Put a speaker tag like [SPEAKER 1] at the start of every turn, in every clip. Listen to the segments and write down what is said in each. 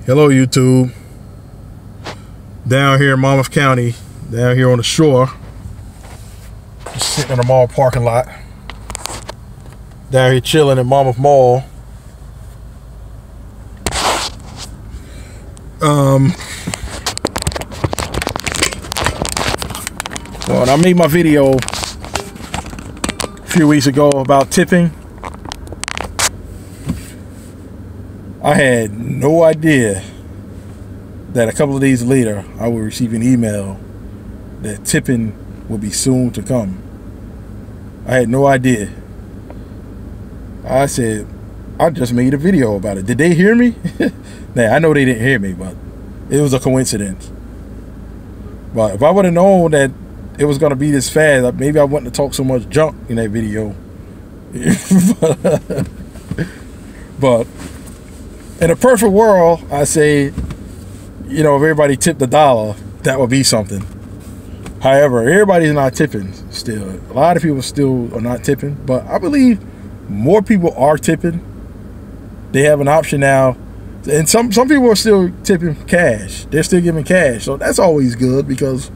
[SPEAKER 1] Hello YouTube. Down here in Monmouth County, down here on the shore, just sitting in the mall parking lot, down here chilling at Monmouth Mall. Well, I made my video a few weeks ago about tipping. I had no idea that a couple of days later I would receive an email that tipping would be soon to come. I had no idea. I said, I just made a video about it. Did they hear me? Nah, I know they didn't hear me, but it was a coincidence. But if I would have known that it was going to be this fast, maybe I wouldn't have talked so much junk in that video. But in a perfect world, I say, you know, if everybody tipped $1, that would be something. However, everybody's not tipping still. A lot of people still are not tipping, but I believe more people are tipping. They have an option now. And some people are still tipping cash. They're still giving cash. So that's always good because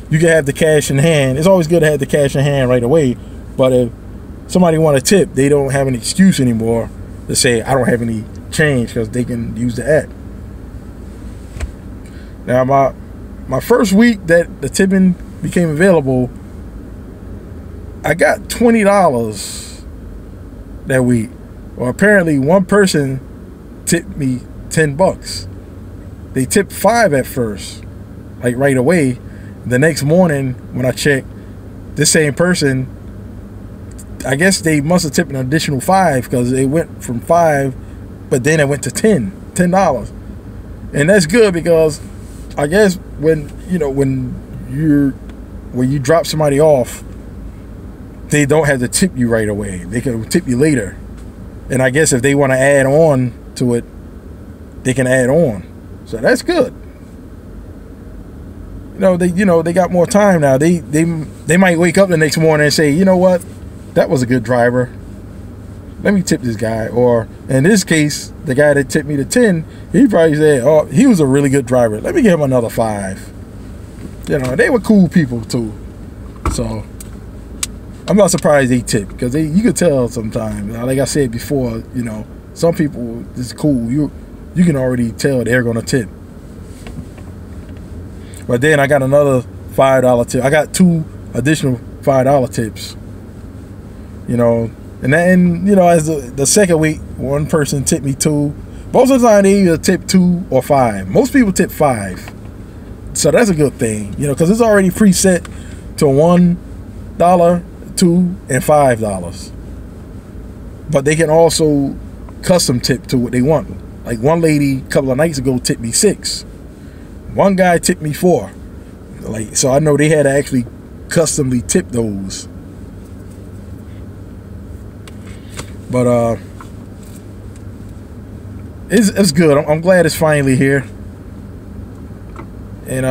[SPEAKER 1] you can have the cash in hand. It's always good to have the cash in hand right away. But if somebody want to tip, they don't have an excuse anymore to say, I don't have any change, because they can use the app. Now my first week that the tipping became available, I got $20 that week. Well, apparently one person tipped me $10. They tipped $5 at first, like right away. The next morning when I checked, this same person, I guess they must have tipped an additional $5, because it went from $5, but then it went to $10. And that's good, because I guess when you drop somebody off, they don't have to tip you right away. They can tip you later. And I guess if they want to add on to it, they can add on. So that's good. They got more time now. They might wake up the next morning and say, you know what, that was a good driver, let me tip this guy. Or in this case, the guy that tipped me the 10, he probably said, oh, he was a really good driver, let me give him another 5. They were cool people too. So I'm not surprised they tip, because you could tell sometimes. Like I said before, some people is cool. You can already tell they're gonna tip. But then I got another $5 tip. I got 2 additional $5 tips. And as the second week, one person tipped me 2. Most of the time they either tip 2 or 5. Most people tip 5. So that's a good thing, because it's already preset to $1, $2, and $5. But they can also custom tip to what they want. Like one lady a couple of nights ago tipped me 6. One guy tipped me 4. So I know they had to actually customly tip those. But it's good. I'm glad it's finally here. And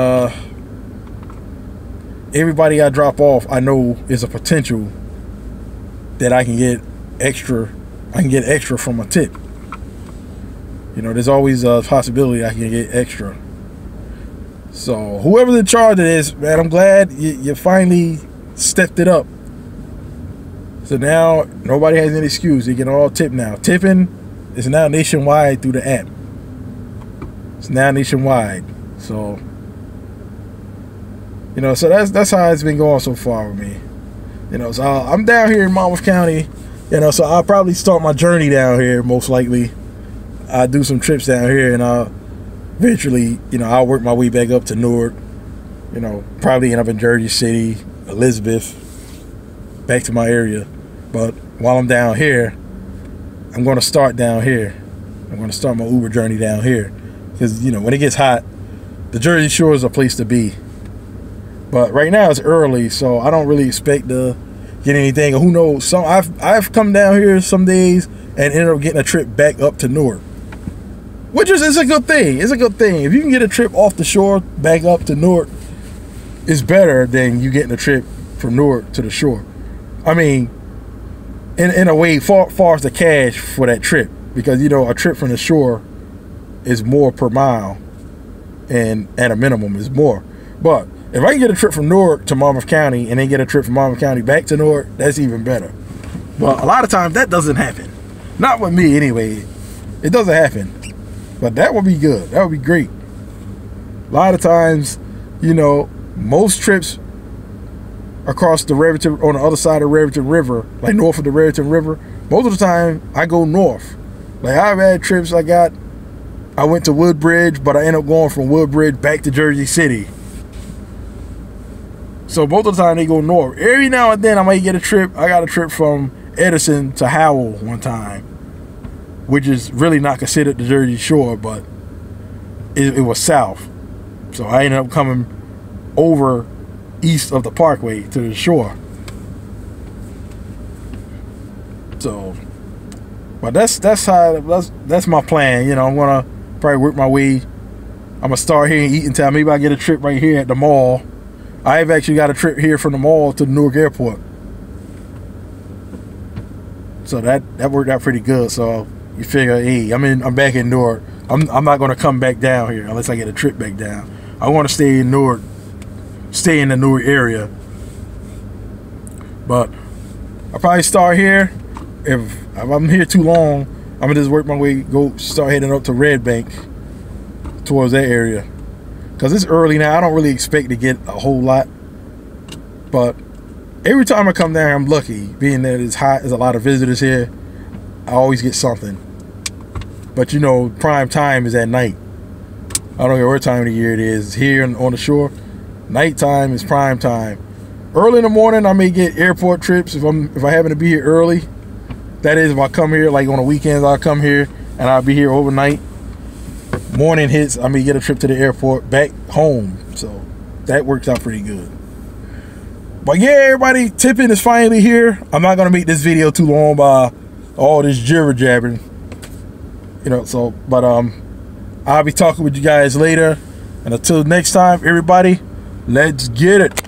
[SPEAKER 1] everybody I drop off, I know is a potential that I can get extra. I can get extra from a tip. There's always a possibility I can get extra. So whoever's in charge of this, man, I'm glad you finally stepped it up. So now nobody has any excuse. They can all tip now. Tipping is now nationwide through the app. It's now nationwide. So so that's how it's been going so far with me. So I'm down here in Monmouth County. So I'll probably start my journey down here, most likely. I'll do some trips down here, and eventually, I'll work my way back up to Newark. Probably end up in Jersey City, Elizabeth, back to my area. But while I'm down here, I'm going to start down here. I'm going to start my Uber journey down here, because when it gets hot, the Jersey Shore is a place to be. But right now it's early, so I don't really expect to get anything. Who knows? I've come down here some days and ended up getting a trip back up to Newark, which is a good thing. It's a good thing. If you can get a trip off the shore back up to Newark, it's better than you getting a trip from Newark to the shore. I mean, in a way, far as the cash for that trip, because a trip from the shore is more per mile, and at a minimum is more. But if I can get a trip from Newark to Monmouth County and then get a trip from Monmouth County back to Newark, that's even better. But a lot of times that doesn't happen. Not with me anyway. It doesn't happen. But that would be good. That would be great. A lot of times, you know, most trips across the Raritan, on the other side of Raritan River, like north of the Raritan River, most of the time I go north. Like I've had trips I went to Woodbridge, but I ended up going from Woodbridge back to Jersey City. So most of the time they go north. Every now and then I might get a trip. I got a trip from Edison to Howell one time, which is really not considered the Jersey Shore, but it was south. So I ended up coming over east of the Parkway to the shore. So, but that's my plan. You know, I'm gonna probably work my way. I'm gonna start here in Eatontown. Maybe I get a trip right here at the mall. I've actually got a trip here from the mall to the Newark Airport. So that worked out pretty good. So you figure, hey, I'm back in Newark. I'm not gonna come back down here unless I get a trip back down. I want to stay in Newark, stay in the Newark area. But I'll probably start here. If I'm here too long, I'm gonna just work my way, start heading up to Red Bank towards that area. Cause it's early now. I don't really expect to get a whole lot. But every time I come down, I'm lucky. Being that it's hot, there's a lot of visitors here. I always get something. But you know, prime time is at night. I don't know what time of the year it is. Here on the shore, nighttime is prime time. Early in the morning, I may get airport trips if I happen to be here early. That is, if I come here, like on the weekends, I'll come here and I'll be here overnight. Morning hits, I may get a trip to the airport back home. So that works out pretty good. But yeah, everybody, tipping is finally here. I'm not gonna make this video too long by all this jibber jabbering. You know, so but I'll be talking with you guys later. And until next time, everybody, let's get it.